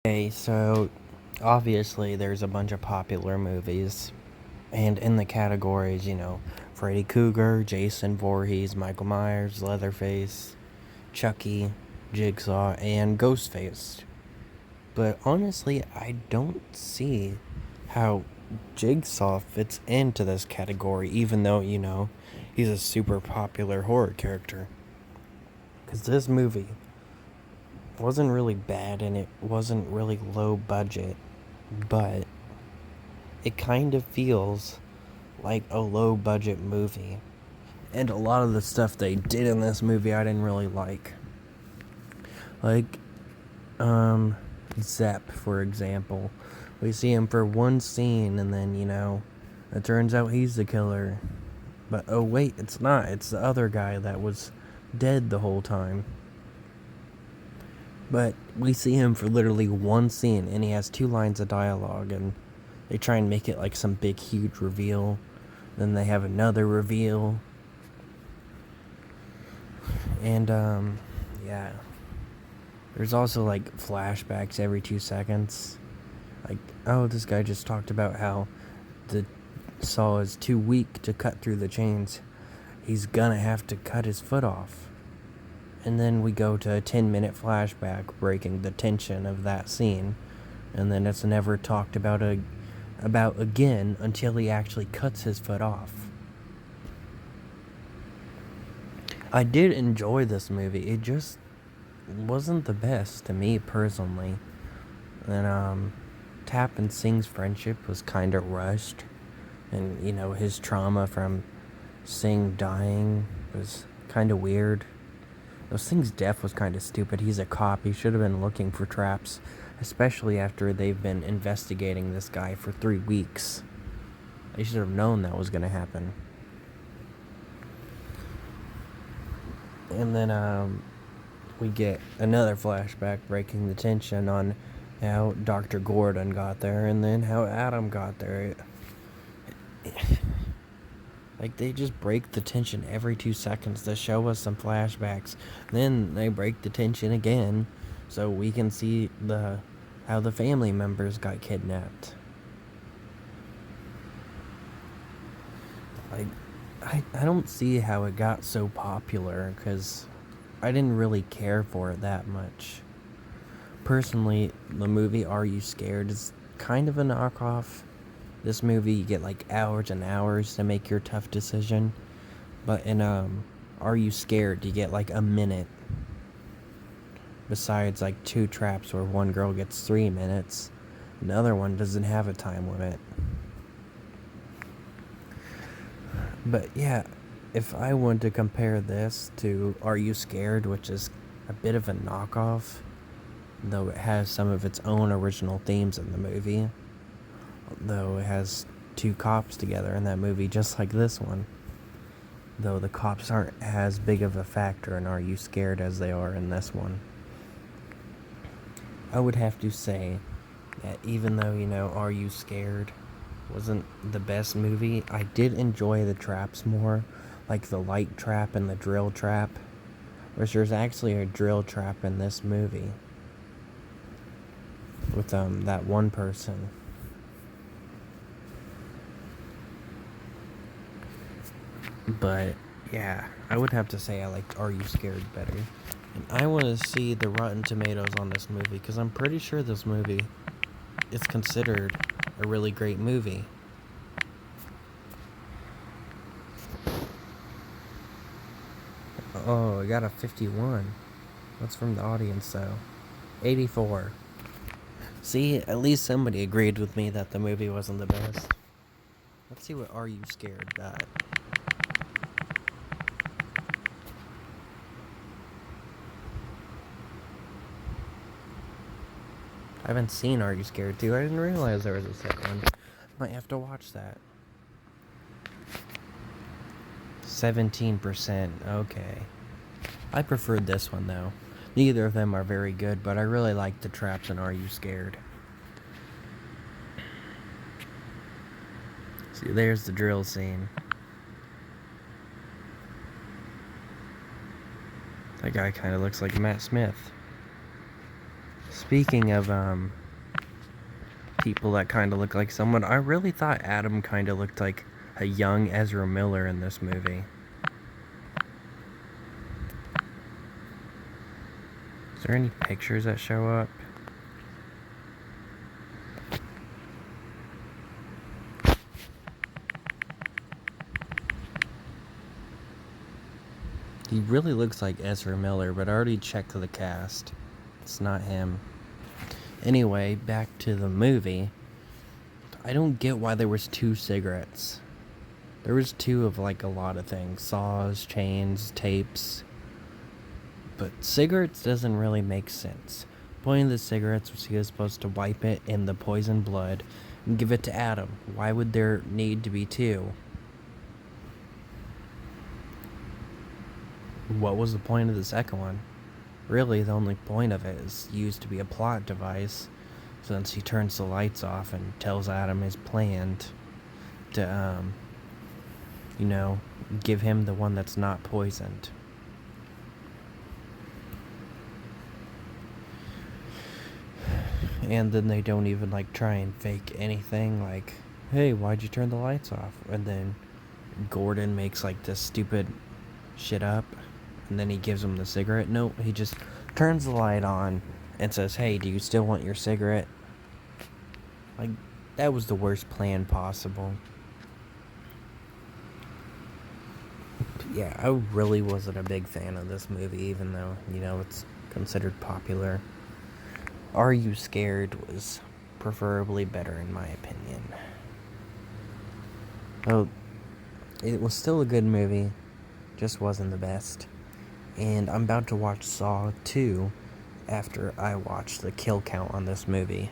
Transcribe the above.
Okay, so obviously there's a bunch of popular movies, and in the categories, Freddy Krueger, Jason Voorhees, Michael Myers, Leatherface, Chucky, Jigsaw, and Ghostface. But honestly, I don't see how Jigsaw fits into this category, even though, he's a super popular horror character. Because this movie wasn't really bad and it wasn't really low budget, but it kind of feels like a low budget movie. And a lot of the stuff they did in this movie I didn't really like. Like, Zep, for example. We see him for one scene and then, it turns out he's the killer. But oh wait, it's not. It's the other guy that was dead the whole time. But we see him for literally one scene and he has 2 lines of dialogue, and they try and make it like some big huge reveal. Then they have another reveal. And yeah. There's also like flashbacks every 2 seconds. Like, oh, this guy just talked about how the saw is too weak to cut through the chains. He's gonna have to cut his foot off. And then we go to a 10-minute flashback breaking the tension of that scene. And then it's never talked about again until he actually cuts his foot off. I did enjoy this movie. It just wasn't the best to me personally. And Tappan Singh's friendship was kind of rushed. And, his trauma from Singh dying was kind of weird. Though Singh's death was kind of stupid. He's a cop. He should have been looking for traps, especially after they've been investigating this guy for 3 weeks. They should have known that was going to happen. And then we get another flashback breaking the tension on how Dr. Gordon got there and then how Adam got there. Like, they just break the tension every 2 seconds to show us some flashbacks. Then they break the tension again so we can see how the family members got kidnapped. Like, I don't see how it got so popular, because I didn't really care for it that much. Personally, the movie Are You Scared is kind of a knockoff. This movie, you get like hours and hours to make your tough decision. But in Are You Scared, you get like a minute. Besides like 2 traps where one girl gets 3 minutes. Another one doesn't have a time limit. But yeah, if I wanted to compare this to Are You Scared, which is a bit of a knockoff, though it has some of its own original themes in the movie. Though it has 2 cops together in that movie, just like this one. Though the cops aren't as big of a factor in Are You Scared as they are in this one. I would have to say that even though, Are You Scared wasn't the best movie, I did enjoy the traps more, like the light trap and the drill trap, which there's actually a drill trap in this movie with that one person. But yeah, I would have to say I liked Are You Scared better. And I want to see the Rotten Tomatoes on this movie, because I'm pretty sure this movie is considered a really great movie. Oh, I got a 51. That's from the audience, though. 84. See, at least somebody agreed with me that the movie wasn't the best. Let's see what Are You Scared got. I haven't seen Are You Scared 2. I didn't realize there was a second one. Might have to watch that. 17%. Okay. I preferred this one, though. Neither of them are very good, but I really like the traps in Are You Scared. See, there's the drill scene. That guy kind of looks like Matt Smith. Speaking of people that kind of look like someone, I really thought Adam kind of looked like a young Ezra Miller in this movie. Is there any pictures that show up? He really looks like Ezra Miller, but I already checked the cast. It's not him. Anyway, back to the movie. I don't get why there was 2 cigarettes. There was 2 of like a lot of things. Saws, chains, tapes. But cigarettes doesn't really make sense. The point of the cigarettes was he was supposed to wipe it in the poison blood and give it to Adam. Why would there need to be 2? What was the point of the second one? Really, the only point of it is used to be a plot device, since he turns the lights off and tells Adam his plan to, give him the one that's not poisoned. And then they don't even, try and fake anything, hey, why'd you turn the lights off? And then Gordon makes, this stupid shit up, and then he gives him the cigarette. No, he just turns the light on and says, hey, do you still want your cigarette? That was the worst plan possible. Yeah, I really wasn't a big fan of this movie, even though, it's considered popular. Are You Scared was preferably better in my opinion. Oh, it was still a good movie, just wasn't the best. And I'm about to watch Saw 2 after I watch the kill count on this movie.